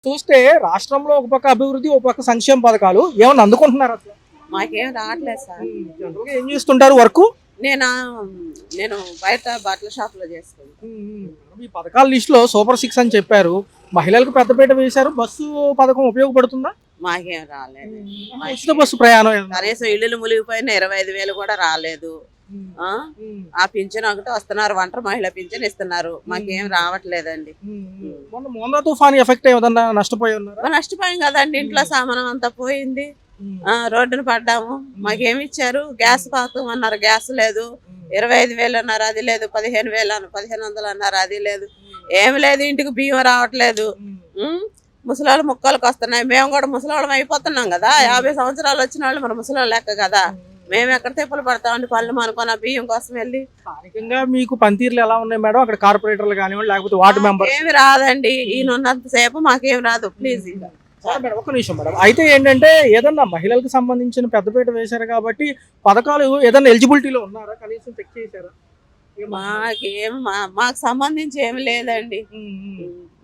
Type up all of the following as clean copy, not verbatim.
చూస్తే రాష్ట్రంలో ఒక పక్క అభివృద్ధి, ఒక పక్క సంక్షేమ పథకాలు ఏమన్నా అందుకుంటున్నారు అసలు? మాకేం రావట్లేదు సార్. జనరల్‌గా ఏం చేస్తుంటారు వర్క్? నేనా నేను బయట బట్టల షాప్‌లో చేసుకుంటా. ఈ పథకాల లిస్టులో సూపర్ 6 అని చెప్పారు. మహిళలకు పెద్దపీట వేశారు. బస్సు పథకం ఉపయోగపడుతుందా? మాకేం రాలేదు. ఉచిత బస్సు ప్రయాణం ఏమన్నా? కనీసం ఇల్లులు మునిగిపోయిన 25,000 కూడా రాలేదు. ఆ ఆ పింఛన్ ఒకటి వస్తున్నారు, ఒంటరి మహిళ పింఛన్ ఇస్తున్నారు. మాకేం రావట్లేదండి. మొన్న మోందా తుఫాన్ ఎఫెక్ట్ ఏమన్నా నష్టపోయి ఉన్నారా? నష్టపోయాం కదండి, ఇంట్లో సామానం అంతా పోయింది. రోడ్డున పడ్డాము. మాకేమి ఇచ్చారు? గ్యాస్ పాకం అన్నారు, గ్యాస్ లేదు. 25,000 అన్నారు, అది లేదు. 15,000 అన్నారు, 1,500 అన్నారు, అది లేదు. ఏమి లేదు, ఇంటికి బియ్యం రావట్లేదు. ముసలాళ్ళు ముక్కలకు వస్తున్నాయి. మేము కూడా ముసలాళ్ళం అయిపోతున్నాం కదా. 50 సంవత్సరాలు వచ్చిన వాళ్ళు మన ముసలాళ్ళు లెక్క కదా. మేము ఎక్కడ తిప్పలు పడతామండి పనులు అనుకున్న బియ్యం కోసం వెళ్ళి. స్థానికంగా మీకు పనితీరులు ఎలా ఉన్నాయి మేడం? అక్కడ కార్పొరేటర్లు కానివ్వండి, లేకపోతే వార్డు మెంబర్? ఏమి రాదండి, ఈయన ఉన్నంతసేపు మాకేం రాదు. ప్లీజ్ మేడం ఒక్క నిమిషం మేడం. అయితే ఏంటంటే ఏదన్నా మహిళలకు సంబంధించిన పెద్దపీట వేశారు కాబట్టి పథకాలు ఏదన్నా ఎలిజిబిలిటీలో ఉన్నారా? కనీసం చెక్ చేశారా? మాకు సంబంధించి ఏమి లేదండి.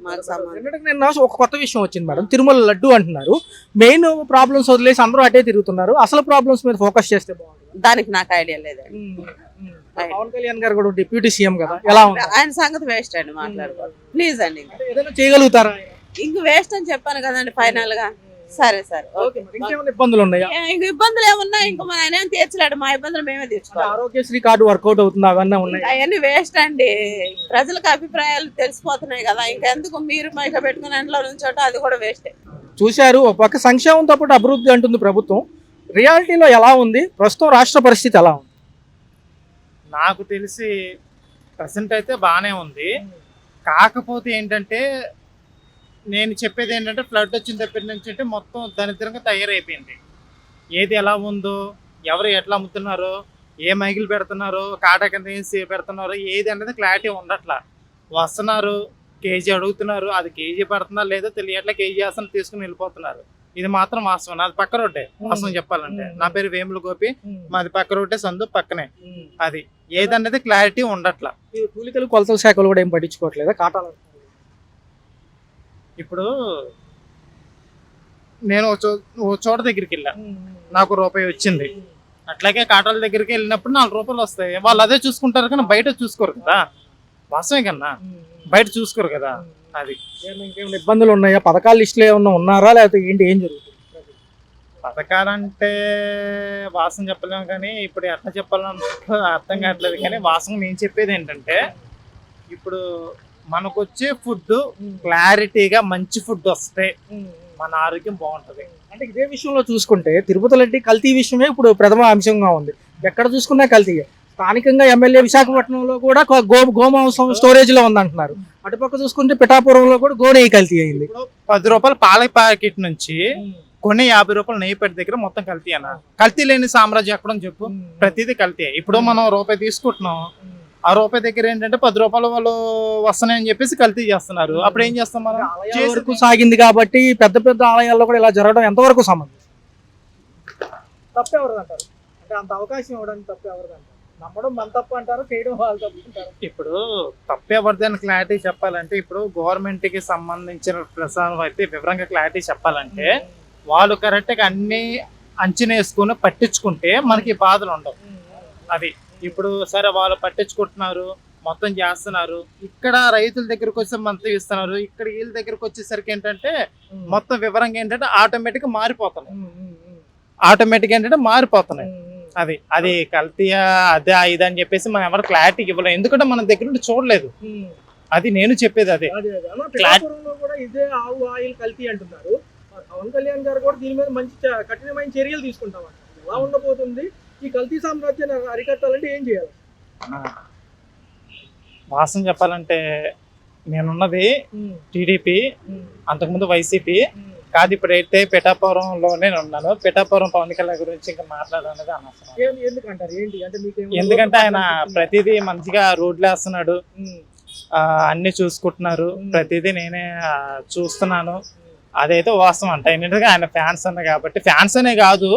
మాకు సంబంధించి నిన్న ఒక కొత్త విషయం వచ్చింది మేడం. తిరుమల లడ్డు అంటున్నారు. మెయిన్ ప్రాబ్లమ్స్ వదిలేసి అందరూ అటే తిరుగుతున్నారు. అసలు ప్రాబ్లమ్స్ మీద ఫోకస్ చేస్తే బాగుంటుంది. దానికి నాకు ఐడియా లేదండి. పవన్ కళ్యాణ్ గారు కూడా డిప్యూటీ సీఎం కదా, ఎలా ఉంది ఆయన సంగతి? వేస్ట్ అండి, మాట్లాడుకోవాలి ప్లీజ్ అండి. ఏదైనా చేయగలుగుతారా? ఇంక వేస్ట్ అని చెప్పాను కదండి ఫైనల్ గా. సరే సరే, ఇంకేమైనా ఇబ్బందులు ఉన్నాయా? ఇంక ఇబ్బందులు ఏమున్నా, ఇంక మన ఆయన ఏం తీర్చలేడు. మా ఇబ్బందులు మేమే తీర్చుకోవాలి. ఆరోగ్యశ్రీ కార్డు వర్కౌట్ అవుతుంది, అవన్నీ ఉన్నాయి. అవన్నీ వేస్ట్ అండి. ప్రజలకు అభిప్రాయాలు తెలిసిపోతున్నాయి కదా. ఇంకెందుకు మీరు మైక పెట్టుకుని ఎంట్లో నుంచోట, అది కూడా వేస్టే. చూశారు, ఒక పక్క సంక్షేమంతో పాటు అభివృద్ధి అంటుంది ప్రభుత్వం. రియాలిటీలో ఎలా ఉంది ప్రస్తుతం రాష్ట్ర పరిస్థితి? ఎలా ఉంది? నాకు తెలిసి ప్రజెంట్ అయితే బాగానే ఉంది. కాకపోతే ఏంటంటే నేను చెప్పేది ఏంటంటే ఫ్లడ్ వచ్చిన దగ్గర నుంచి అంటే మొత్తం దరిద్రంగా తయారైపోయింది. ఏది ఎలా ఉందో, ఎవరు ఎట్లా అమ్ముతున్నారో, ఏ మైకులు పెడుతున్నారో, కాటా కింద వేసి పెడుతున్నారో, ఏది అనేది క్లారిటీ ఉండట్లా. వస్తున్నారు, కేజీ అడుగుతున్నారు, అది కేజీ పడుతుందా లేదో తెలియట్లా, కేజీ అసలు తీసుకుని వెళ్ళిపోతున్నారు. ఇది మాత్రం వాస్తవం. నాది పక్క రోడ్డే, వాస్తవం చెప్పాలంటే. నా పేరు వేముల గోపి, మాది పక్క రోడ్డే, సందు పక్కనే. అది ఏదన్నది క్లారిటీ ఉండట్లా. కూలికలు కొలతల శాఖలు కూడా ఏం పట్టించుకోవట్లేదా? కాటాలు ఇప్పుడు నేను ఓ చోట దగ్గరికి వెళ్ళా, నాకు రూపాయి వచ్చింది. అట్లాగే కాటాల దగ్గరికి వెళ్ళినప్పుడు 4 రూపాయలు వస్తాయి. వాళ్ళు అదే చూసుకుంటారు కానీ బయట చూసుకోరు కదా. వాస్తవే కన్నా, బయట చూసుకోరు కదా. అది ఇంకేమైనా ఇబ్బందులు ఉన్నాయా? పథకాల లిస్టులో ఏమన్నా ఉన్నారా, లేకపోతే ఏంటి, ఏం జరుగుతుంది? పథకాలంటే వాసన చెప్పలేము కానీ ఇప్పుడు ఎట్లా చెప్పాలని అర్థం కావట్లేదు. కానీ వాసన నేను చెప్పేది ఏంటంటే, ఇప్పుడు మనకు వచ్చే ఫుడ్ క్లారిటీగా మంచి ఫుడ్ వస్తే మన ఆరోగ్యం బాగుంటది. అంటే ఇదే విషయంలో చూసుకుంటే తిరుపతి లడ్డు కల్తీ విషయమే ఇప్పుడు ప్రథమ అంశంగా ఉంది. ఎక్కడ చూసుకున్నా కల్తీ. స్థానికంగా ఎమ్మెల్యే విశాఖపట్నంలో కూడా గోమాంసం స్టోరేజ్ లో ఉందంటున్నారు. అటుపక్క చూసుకుంటే పిఠాపురంలో కూడా గోనెయ్యి కల్తీ అయింది. 10 రూపాయల పాల ప్యాకెట్ నుంచి కొన్ని 50 రూపాయలు నెయ్యి పెట్టి దగ్గర మొత్తం కల్తీ అన్న. కల్తీ లేని సామ్రాజ్యం ఎక్కడని చెప్పు. ప్రతిదీ కల్తీ. ఇప్పుడు మనం రూపాయి తీసుకుంటున్నాం, ఆ రూపాయి దగ్గర ఏంటంటే 10 రూపాయలు వాళ్ళు వస్తున్నాయని చెప్పేసి కల్తీ చేస్తున్నారు. అప్పుడు ఏం చేస్తాం మనం? వరకు సాగింది కాబట్టి పెద్ద పెద్ద ఆలయాల్లో కూడా ఇలా జరగడం ఎంతవరకు సంబంధం? తప్పెవరు అంటారు? అంటే అంత అవకాశం ఇవ్వడానికి తప్పెవరు అంటారు? నమ్మడం మన తప్పు అంటారు, చేయడం వాళ్ళు తప్పు అంటారు. ఇప్పుడు తప్పెవరిదని క్లారిటీ చెప్పాలంటే, ఇప్పుడు గవర్నమెంట్ కి సంబంధించిన ప్రసారం అయితే వివరంగా క్లారిటీ చెప్పాలంటే వాళ్ళు కరెక్ట్ గా అన్ని అంచనా వేసుకుని పట్టించుకుంటే మనకి బాధలు ఉండవు. అది ఇప్పుడు సరే వాళ్ళు పట్టించుకుంటున్నారు, మొత్తం చేస్తున్నారు. ఇక్కడ రైతుల దగ్గరకు వచ్చి మంత్లీ ఇస్తున్నారు, ఇక్కడ వీళ్ళ దగ్గరకు వచ్చేసరికి ఏంటంటే మొత్తం వివరంగా ఏంటంటే ఆటోమేటిక్ ఏంటంటే మారిపోతున్నాయి. అది కల్తీయా అదే ఇదని చెప్పేసి మనం ఎవరు క్లారిటీ ఇవ్వలేము. ఎందుకంటే మన దగ్గర నుండి చూడలేదు. అది నేను చెప్పేది అదే. ఇదే ఆవు ఆయిల్ కల్తీ అంటున్నారు. పవన్ కళ్యాణ్ గారు కూడా దీని మీద మంచి కఠినమైన చర్యలు తీసుకుంటామంటారు. ఎలా ఉండబోతుంది? ఈ కల్తీ సామ్రాజ్యాన్ని అరికట్టాలంటే ఏం చేయాలి? వాస్తవం చెప్పాలంటే నేనున్నది టీడీపీ, అంతకుముందు వైసీపీ కాదు. ఇప్పుడైతే పిఠాపురంలోనే ఉన్నాను. పిఠాపురం పవన్ కళ్యాణ్ గురించి ఇంకా మాట్లాడాలనేది అనవసరం. ఎందుకంటే ఆయన ప్రతిదీ మంచిగా రోడ్లు వేస్తున్నాడు, అన్ని చూసుకుంటున్నారు. ప్రతిదీ నేనే చూస్తున్నాను. అదైతే వాస్తవం అంట. ఏంటంటే ఆయన ఫ్యాన్స్ అన్న కాబట్టి, ఫ్యాన్స్ అనే కాదు,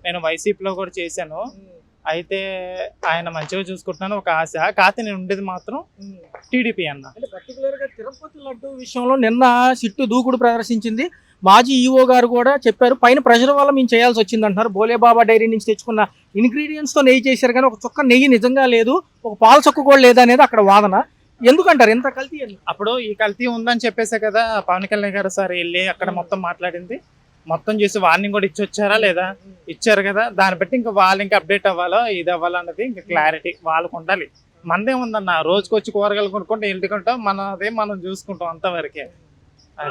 నేను వైసీపీలో కూడా చేశాను. అయితే ఆయన మంచిగా చూసుకుంటున్నాను ఒక ఆశ. కాకపోతే నేను ఉండేది మాత్రం టీడీపీ అన్న. అంటే పర్టికులర్ గా తిరుపతి లడ్డు విషయంలో నిన్న సిట్టు దూకుడు ప్రదర్శించింది. మాజీ ఈఓ గారు కూడా చెప్పారు, పైన ప్రెషర్ వల్ల మేము చేయాల్సి వచ్చింది అంటున్నారు. బోలేబాబా డైరీ నుంచి తెచ్చుకున్న ఇంగ్రీడియంట్స్ తో నెయ్యి చేశారు, కానీ ఒక చుక్క నెయ్యి నిజంగా లేదు, ఒక పాల చుక్క కూడా లేదనేది అక్కడ వాదన. ఎందుకంటారు ఎంత కల్తీ అని? అప్పుడు ఈ కల్తీ ఉందని చెప్పేసే కదా పవన్ కళ్యాణ్ గారు సార్ వెళ్ళి అక్కడ మొత్తం మాట్లాడింది. మొత్తం చేసి వార్నింగ్ కూడా ఇచ్చి వచ్చారా లేదా? ఇచ్చారు కదా. దాన్ని బట్టి ఇంకా వాళ్ళు ఇంకా అప్డేట్ అవ్వాలో ఇది అవ్వాలో అన్నది ఇంకా క్లారిటీ వాళ్ళకు ఉండాలి. మనదే ఉందన్న, రోజుకి వచ్చి కూరగాయలు కొనుక్కుంటే ఇంటికుంటాం, మనదే మనం చూసుకుంటాం అంతవరకే.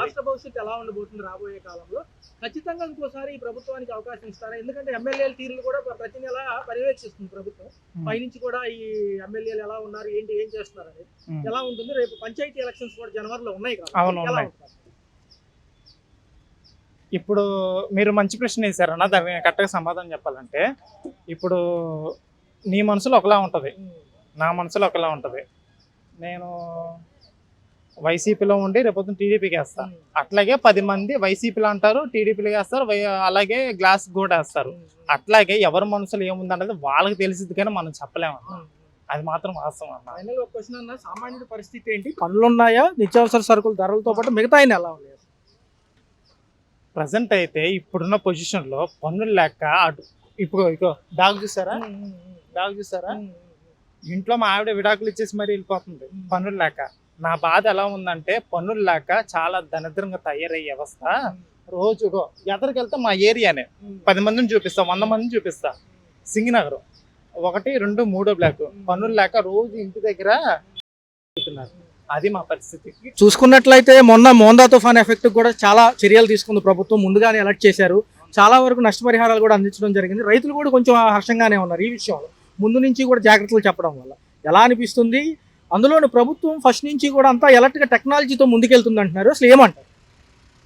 రాష్ట్ర భవిష్యత్తు ఎలా ఉండబోతుంది రాబోయే కాలంలో? ఖచ్చితంగా ఇంకోసారి ఈ ప్రభుత్వానికి అవకాశం ఇస్తారా? ఎందుకంటే ఎమ్మెల్యేల తీరులు కూడా ప్రతి నెల పర్యవేక్షిస్తుంది ప్రభుత్వం. పైనుంచి కూడా ఈ ఎమ్మెల్యేలు ఎలా ఉన్నారు, ఏంటి, ఏం చేస్తున్నారు అనేది ఎలా ఉంటుంది? రేపు పంచాయతీ ఎలక్షన్స్ కూడా జనవరిలో ఉన్నాయి కదా. అవును, ఉన్నాయి. ఇప్పుడు మీరు మంచి ప్రశ్న వేశారన్న, దాన్ని కరెక్ట్గా సమాధానం చెప్పాలంటే, ఇప్పుడు నీ మనసులో ఒకలా ఉంటుంది, నా మనసులో ఒకలా ఉంటుంది. నేను వైసీపీలో ఉండి రేపు టీడీపీకి వేస్తా, అట్లాగే 10 మంది వైసీపీలో అంటారు, టీడీపీలో వేస్తారు, అలాగే గ్లాస్ కూడా వేస్తారు. అట్లాగే ఎవరి మనసులో ఏముంది అన్నది వాళ్ళకి తెలిసింది, కానీ మనం చెప్పలేమన్నా. అది మాత్రం వాస్తవం అన్న. ఫైనల్ ఒక క్వశ్చన్ అన్న, సామాన్యుడి పరిస్థితి ఏంటి? పనులు ఉన్నాయా? నిత్యావసర సరుకుల ధరలతో పాటు మిగతా ఆయన ఎలా ఉన్నాయి? ప్రజెంట్ అయితే ఇప్పుడున్న పొజిషన్ లో పన్నులు లేక అటు ఇప్పుడు ఇగో డాగ్ చూసారా, ఇంట్లో మా ఆవిడ విడాకులు ఇచ్చేసి మరి వెళ్ళిపోతుంది పన్నులు లేక. నా బాధ ఎలా ఉందంటే, పన్నులు లేక చాలా దరిద్రంగా తయారయ్యే వ్యవస్థ. రోజుగో ఎదరికెళ్తే మా ఏరియానే 10 మందిని చూపిస్తా, 100 మందిని చూపిస్తా. సింగినగర్ 1, 2, 3 బ్లాక్ పన్నులు లేక రోజు ఇంటి దగ్గర అది మా పరిస్థితి. చూసుకున్నట్లయితే మొన్న మోందా తుఫాన్ ఎఫెక్ట్ కూడా చాలా చర్యలు తీసుకుంది ప్రభుత్వం, ముందుగానే అలర్ట్ చేశారు, చాలా వరకు నష్టపరిహారాలు కూడా అందించడం జరిగింది. రైతులు కూడా కొంచెం హర్షంగానే ఉన్నారు ఈ విషయంలో, ముందు నుంచి కూడా జాగ్రత్తలు చెప్పడం వల్ల. ఎలా అనిపిస్తుంది? అందులోని ప్రభుత్వం ఫస్ట్ నుంచి కూడా అంతా ఎలక్ట్రిక్ టెక్నాలజీతో ముందుకెళ్తుంది అంటున్నారు, అసలు ఏమంటారు?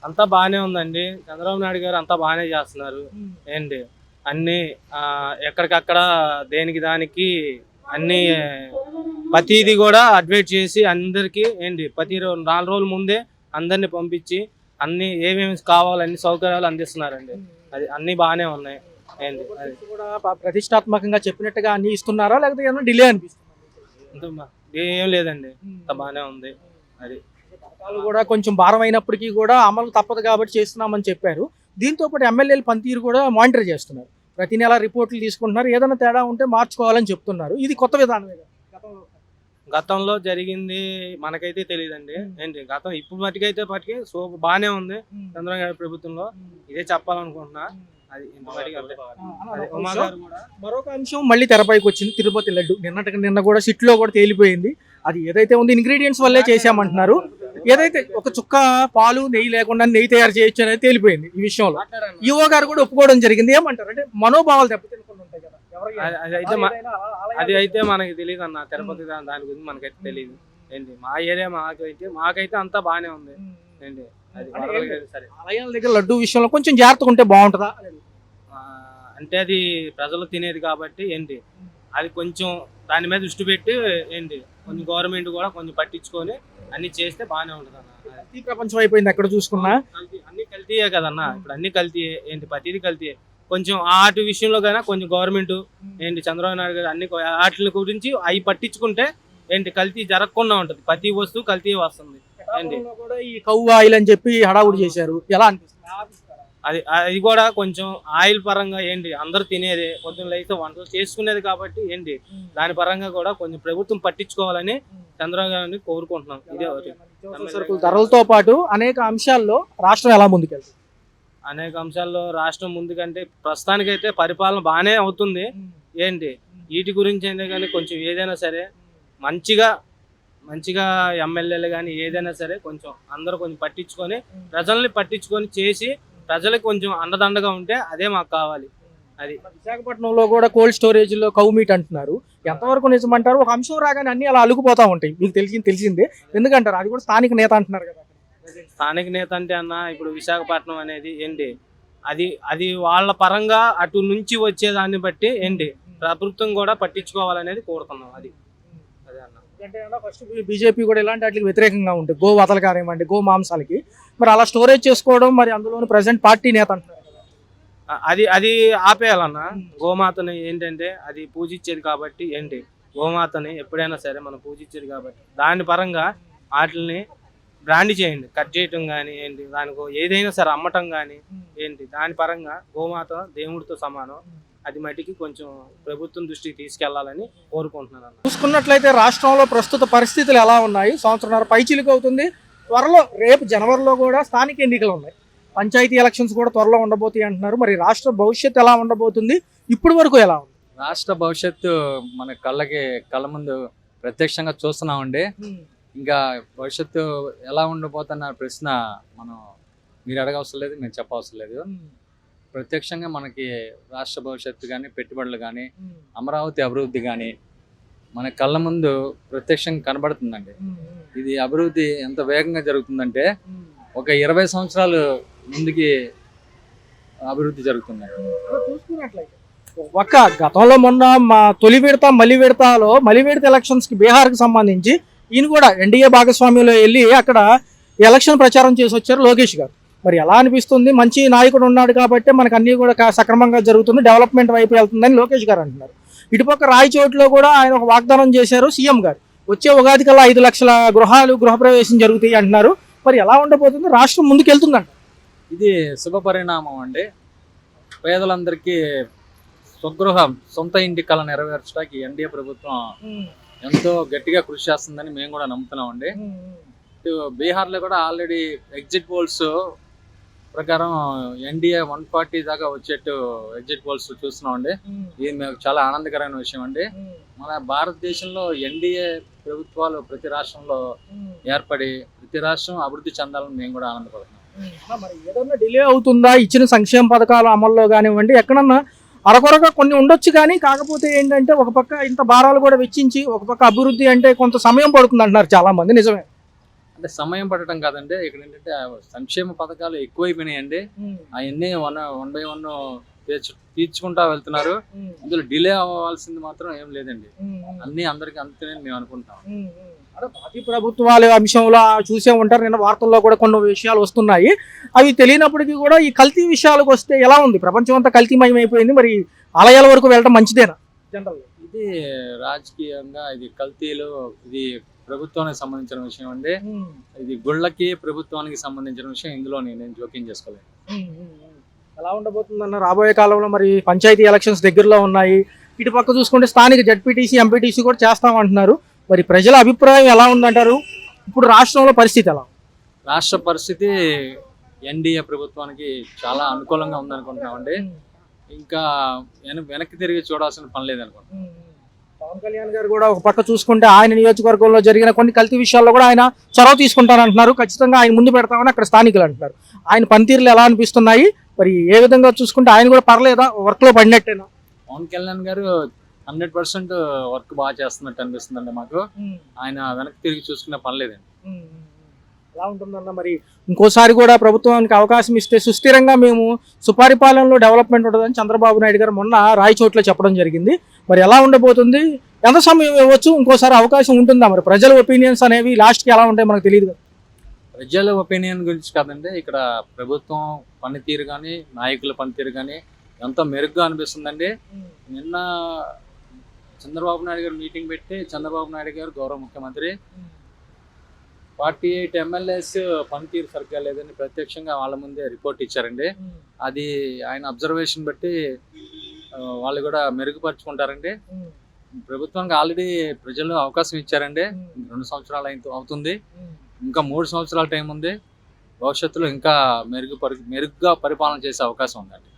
అంతా బాగానే ఉందండి. చంద్రబాబు నాయుడు గారు అంతా బాగానే చేస్తున్నారు. ఏంటి అన్ని ఎక్కడికక్కడ దేనికి దానికి అన్ని ప్రతిది కూడా అడ్వైట్ చేసి అందరికి ఏంటి ప్రతి 4 రోజుల ముందే అందరిని పంపించి అన్ని ఏమేమి కావాలో అన్ని సౌకర్యాలు అందిస్తున్నారండి. అది అన్ని బాగానే ఉన్నాయి. ఏంటి అది కూడా ప్రతిష్టాత్మకంగా చెప్పినట్టుగా అన్ని ఇస్తున్నారా, లేకపోతే ఏమైనా డిలే అనిపిస్తుంది? ఏం లేదండి, అంత బాగానే ఉంది. అది పథకాలు కూడా కొంచెం భారం అయినప్పటికీ కూడా అమలు తప్పదు కాబట్టి చేస్తున్నామని చెప్పారు. దీంతో పాటు ఎమ్మెల్యేల పనితీరు కూడా మానిటర్ చేస్తున్నారు, ప్రతి నెల రిపోర్ట్లు తీసుకుంటున్నారు, ఏదైనా తేడా ఉంటే మార్చుకోవాలని చెప్తున్నారు. ఇది కొత్త విధానమే. గతంలో జరిగింది మనకైతే తెలియదండి. ఏంటి గతం ఇప్పుడు మటుకైతే సో బాగానే ఉంది చంద్రబాబు గారి ప్రభుత్వంలో, ఇదే చెప్పాలనుకుంటున్నా. అది మరొక అంశం మళ్ళీ తెరపైకి వచ్చింది, తిరుపతి లడ్డు. నిన్న కూడా సిట్లో కూడా తేలిపోయింది. అది ఏదైతే ఉంది ఇంగ్రీడియంట్స్ వల్లే చేశామంటున్నారు. ఏదైతే ఒక చుక్క పాలు నెయ్యి లేకుండా నెయ్యి తయారు చేయొచ్చు అనేది తేలిపోయింది. ఈ విషయంలో ఈఓ గారు కూడా ఒప్పుకోవడం జరిగింది. ఏమంటారు అంటే మనోభావాలు దెబ్బతినకుండా ఉంటాయి కదా. అది అయితే మనకి తెలియదు అన్న, తిరుపతి దాని గురించి మనకైతే తెలియదు. ఏంటి మా ఏరియా మాకైతే అంతా బాగానే ఉంది. ఏంటి అది సరే, ఆలయాల దగ్గర లడ్డు విషయంలో కొంచెం జాగ్రత్తగా ఉంటే బాగుంటుందా? అంటే అది ప్రజలు తినేది కాబట్టి ఏంటి అది కొంచెం దాని మీద దృష్టి పెట్టి ఏంటి కొంచెం గవర్నమెంట్ కూడా కొంచెం పట్టించుకొని అన్ని చేస్తే బాగానే ఉంటుంది అన్న. కల్తీ ప్రపంచం అయిపోయింది ఎక్కడ చూసుకున్నా, అన్ని కల్తీయే కదన్న. ఇప్పుడు అన్ని కల్తీయే, ఏంటి ప్రతిదీ కల్తీయే. కొంచెం ఆటి విషయంలో కన్నా కొంచెం గవర్నమెంట్ ఏంటి చంద్రబాబు నాయుడు గారు అన్ని వాటి గురించి అవి పట్టించుకుంటే ఏంటి కల్తీ జరగకుండా ఉంటుంది. ప్రతి వస్తువు కల్తీ వస్తుంది. ఏంటి కూడా ఈ కవ్వు ఆయిల్ అని చెప్పి హడావుడి చేశారు, ఎలా అనిపిస్తుంది? అది కూడా కొంచెం ఆయిల్ పరంగా ఏంటి అందరూ తినేది, కొంచెం అయితే వంటలు చేసుకునేది కాబట్టి ఏంటి దాని పరంగా కూడా కొంచెం ప్రభుత్వం పట్టించుకోవాలని చంద్రబాబు గారిని కోరుకుంటున్నాం. ఇదే సరుకుల ధరలతో పాటు అనేక అంశాల్లో రాష్ట్రం ఎలా ముందుకెళ్తుంది? అనేక అంశాల్లో రాష్ట్రం ముందుకంటే ప్రస్తుతానికైతే పరిపాలన బాగానే అవుతుంది. ఏంటి వీటి గురించి అయితే కానీ కొంచెం ఏదైనా సరే మంచిగా ఎమ్మెల్యేలు కానీ ఏదైనా సరే కొంచెం అందరూ కొంచెం పట్టించుకొని ప్రజల్ని పట్టించుకొని చేసి ప్రజలకు కొంచెం అండదండగా ఉంటే అదే మాకు కావాలి. అది విశాఖపట్నంలో కూడా కోల్డ్ స్టోరేజ్ లో కౌ మీట్ అంటున్నారు, ఎంతవరకు నిజమంటారు? ఒక అంశం రాగానే అన్ని అలా అలుగుపోతా ఉంటాయి, మీకు తెలిసిందే. ఎందుకంటారు? అది కూడా స్థానిక నేత అంటున్నారు కదా. స్థానిక నేత అంటే అన్న ఇప్పుడు విశాఖపట్నం అనేది ఏంటి అది వాళ్ళ పరంగా అటు నుంచి వచ్చేదాన్ని బట్టి ఏంటి ప్రభుత్వం కూడా పట్టించుకోవాలనేది కోరుతున్నాం. అది అదే అన్న. అంటే ఫస్ట్ బీజేపీ కూడా ఇలాంటి వాటికి వ్యతిరేకంగా ఉంటుంది, గో వతలు కానివ్వండి, గో మాంసాలకి. మరి అలా స్టోరేజ్ చేసుకోవడం, మరి అందులోని ప్రెసెంట్ పార్టీ నేత అంటున్నారు కదా. అది అది ఆపేయాలన్న. గోమాతని ఏంటంటే అది పూజించేది కాబట్టి ఏంటి, గోమాతని ఎప్పుడైనా సరే మనం పూజించేది కాబట్టి దాని పరంగా వాటిని బ్రాండ్ చేయండి. కట్ చేయటం కానీ ఏంటి, దానికి ఏదైనా సరే అమ్మటం కానీ ఏంటి, దాని పరంగా గోమాత దేవుడితో సమానం. అది మట్టికి కొంచెం ప్రభుత్వం దృష్టికి తీసుకెళ్లాలని కోరుకుంటున్నాను అన్న. చూసుకున్నట్లయితే రాష్ట్రంలో ప్రస్తుత పరిస్థితులు ఎలా ఉన్నాయి? సంవత్సరంన్నర పైచిలుకు అవుతుంది. త్వరలో రేపు జనవరిలో కూడా స్థానిక ఎన్నికలు ఉన్నాయి. పంచాయతీ ఎలక్షన్స్ కూడా త్వరలో ఉండబోతాయి అంటున్నారు. మరి రాష్ట్ర భవిష్యత్తు ఎలా ఉండబోతుంది? ఇప్పటి వరకు ఎలా ఉంది? రాష్ట్ర భవిష్యత్తు మన కళ్ళ ముందు ప్రత్యక్షంగా చూస్తున్నామండి. ఇంకా భవిష్యత్తు ఎలా ఉండబోతున్న ప్రశ్న మీరు అడగవసరం లేదు, మేము చెప్పవసరం లేదు. ప్రత్యక్షంగా మనకి రాష్ట్ర భవిష్యత్తు కానీ, పెట్టుబడులు కానీ, అమరావతి అభివృద్ధి కానీ మన కళ్ళ ముందు ప్రత్యక్షంగా కనబడుతుందండి. ఇది అభివృద్ధి ఎంత వేగంగా జరుగుతుందంటే ఒక 20 సంవత్సరాలు ముందుకి అభివృద్ధి జరుగుతుందండి. చూసుకున్నట్లయితే ఒక్క గతంలో మొన్న మా తొలి విడత మలి విడత ఎలక్షన్స్ కి బీహార్కి సంబంధించి ఈయన కూడా ఎన్డీఏ భాగస్వామ్యంలో వెళ్ళి అక్కడ ఎలక్షన్ ప్రచారం చేసి వచ్చారు లోకేష్ గారు. మరి ఎలా అనిపిస్తుంది? మంచి నాయకుడు ఉన్నాడు కాబట్టి మనకు అన్ని కూడా సక్రమంగా జరుగుతుంది, డెవలప్మెంట్ వైపు వెళ్తుందని లోకేష్ గారు అంటున్నారు. ఇటుపక్క రాయచోటిలో కూడా ఆయన ఒక వాగ్దానం చేశారు సీఎం గారు, వచ్చే ఉగాది కల్లా 5 లక్షల గృహప్రవేశం జరుగుతాయి అంటున్నారు. మరి ఎలా ఉండబోతుంది? రాష్ట్రం ముందుకెళ్తుందంట. ఇది శుభ పరిణామం అండి. పేదలందరికీ సొంత ఇంటి కళ నెరవేర్చడానికి ఎన్డీఏ ప్రభుత్వం ఎంతో గట్టిగా కృషి చేస్తుందని మేము కూడా నమ్ముతున్నాం అండి. బీహార్లో కూడా ఆల్రెడీ ఎగ్జిట్ పోల్స్ ప్రకారం ఎన్డీఏ 140 దాకా వచ్చేట్టు ఎగ్జిట్ పోల్స్ చూస్తున్నాం అండి. ఇది మేము చాలా ఆనందకరమైన విషయం అండి. మన భారతదేశంలో ఎన్డీఏ ప్రభుత్వాలు ప్రతి రాష్ట్రంలో ఏర్పడి ప్రతి రాష్ట్రం అభివృద్ధి చెందాలని మేము కూడా ఆనందపడుతున్నాం. మరి ఏదన్నా డిలే అవుతుందా ఇచ్చిన సంక్షేమ పథకాల అమల్లో కానివ్వండి? ఎక్కడన్నా అరకొరగా కొన్ని ఉండొచ్చు, కానీ కాకపోతే ఏంటంటే ఒక పక్క ఇంత భారాలు కూడా వెచ్చించి ఒక పక్క అభివృద్ధి అంటే కొంత సమయం పడుతుంది అంటున్నారు చాలా మంది. నిజమే అంటే సమయం పడటం కాదండి, ఇక్కడ ఏంటంటే సంక్షేమ పథకాలు ఎక్కువైపోయినాయండి. అవన్నీ వన్ బై వన్ తీర్చుకుంటా వెళ్తున్నారు. ఇందులో డిలే అవ్వాల్సింది మాత్రం ఏం లేదండి. అన్ని అందరికి అందుతాయని మేము అనుకుంటాం. పార్టీ ప్రభుత్వాల అంశంలో చూసే ఉంటారు. నిన్న వార్తల్లో కూడా కొన్ని విషయాలు వస్తున్నాయి. అవి తెలియనప్పటికీ కూడా ఈ కల్తీ విషయాలకు వస్తే ఎలా ఉంది? ప్రపంచం అంతా కల్తీమయం అయిపోయింది. మరి ఆలయాల వరకు వెళ్ళడం మంచిదేనా? జనరల్ ఇది రాజకీయంగా ఇది కల్తీలు, ఇది ప్రభుత్వానికి సంబంధించిన విషయం అండి. ఇది గుళ్ళకి ప్రభుత్వానికి సంబంధించిన విషయం. ఇందులో నేను జోక్యం చేసుకోలేదు. ఎలా ఉండబోతుందన్న రాబోయే కాలంలో? మరి పంచాయతీ ఎలక్షన్స్ దగ్గరలో ఉన్నాయి. ఇటు పక్క చూసుకుంటే స్థానిక జడ్పీటీసీ, ఎంపీటీసీ కూడా చేస్తామంటున్నారు. మరి ప్రజల అభిప్రాయం ఎలా ఉందంటారు? ఇప్పుడు రాష్ట్రంలో పరిస్థితి ఎలా? రాష్ట్ర పరిస్థితి ఎన్డీఏ ప్రభుత్వానికి చాలా అనుకూలంగా ఉందనుకుంటున్నామండి. ఇంకా వెనక్కి తిరిగి చూడాల్సిన పని లేదనుకుంటున్నాం. పవన్ కళ్యాణ్ గారు కూడా ఒక పక్క చూసుకుంటే ఆయన నియోజకవర్గంలో జరిగిన కొన్ని కల్తీ విషయాల్లో కూడా ఆయన చొరవ తీసుకుంటారంటున్నారు. ఖచ్చితంగా ఆయన ముందు పెడతామని అక్కడ స్థానికులు అంటున్నారు. ఆయన పనితీరులు ఎలా అనిపిస్తున్నాయి? మరి ఏ విధంగా చూసుకుంటే ఆయన కూడా పర్లేదా, వర్క్ లో పడినట్టేనా? పవన్ కళ్యాణ్ గారు 100% వర్క్ బాగా చేస్తున్నట్టు అనిపిస్తుందండి మాకు. ఆయన వెనక్కి తిరిగి చూసుకునే పని లేదండి. ఎలా ఉంటుందన్న? మరి ఇంకోసారి కూడా ప్రభుత్వానికి అవకాశం ఇస్తే సుస్థిరంగా మేము సుపరిపాలనలో డెవలప్మెంట్ ఉంటుందని చంద్రబాబు నాయుడు గారు మొన్న రాయచోట్లో చెప్పడం జరిగింది. మరి ఎలా ఉండబోతుంది? ఎంత సమయం ఇవ్వచ్చు? ఇంకోసారి అవకాశం ఉంటుందా? మరి ప్రజల ఒపీనియన్స్ అనేవి లాస్ట్కి ఎలా ఉంటాయి మనకు తెలియదు కదా. ప్రజల ఒపీనియన్ గురించి కాదండి, ఇక్కడ ప్రభుత్వం పనితీరు కానీ, నాయకుల పనితీరు కానీ ఎంతో మెరుగ్గా అనిపిస్తుందండి. నిన్న చంద్రబాబు నాయుడు గారు మీటింగ్ పెట్టి, చంద్రబాబు నాయుడు గారు గౌరవ ముఖ్యమంత్రి 48 ఎమ్మెల్యేస్ పనితీరు సరిగ్గా లేదని ప్రత్యక్షంగా వాళ్ళ ముందే రిపోర్ట్ ఇచ్చారండి. అది ఆయన అబ్జర్వేషన్ బట్టి వాళ్ళు కూడా మెరుగుపరుచుకుంటారండి. ప్రభుత్వానికి ఆల్రెడీ ప్రజలు అవకాశం ఇచ్చారండి. 2 సంవత్సరాలు అవుతుంది, ఇంకా 3 సంవత్సరాల టైం ఉంది. భవిష్యత్తులో ఇంకా మెరుగ్గా పరిపాలన చేసే అవకాశం ఉందండి.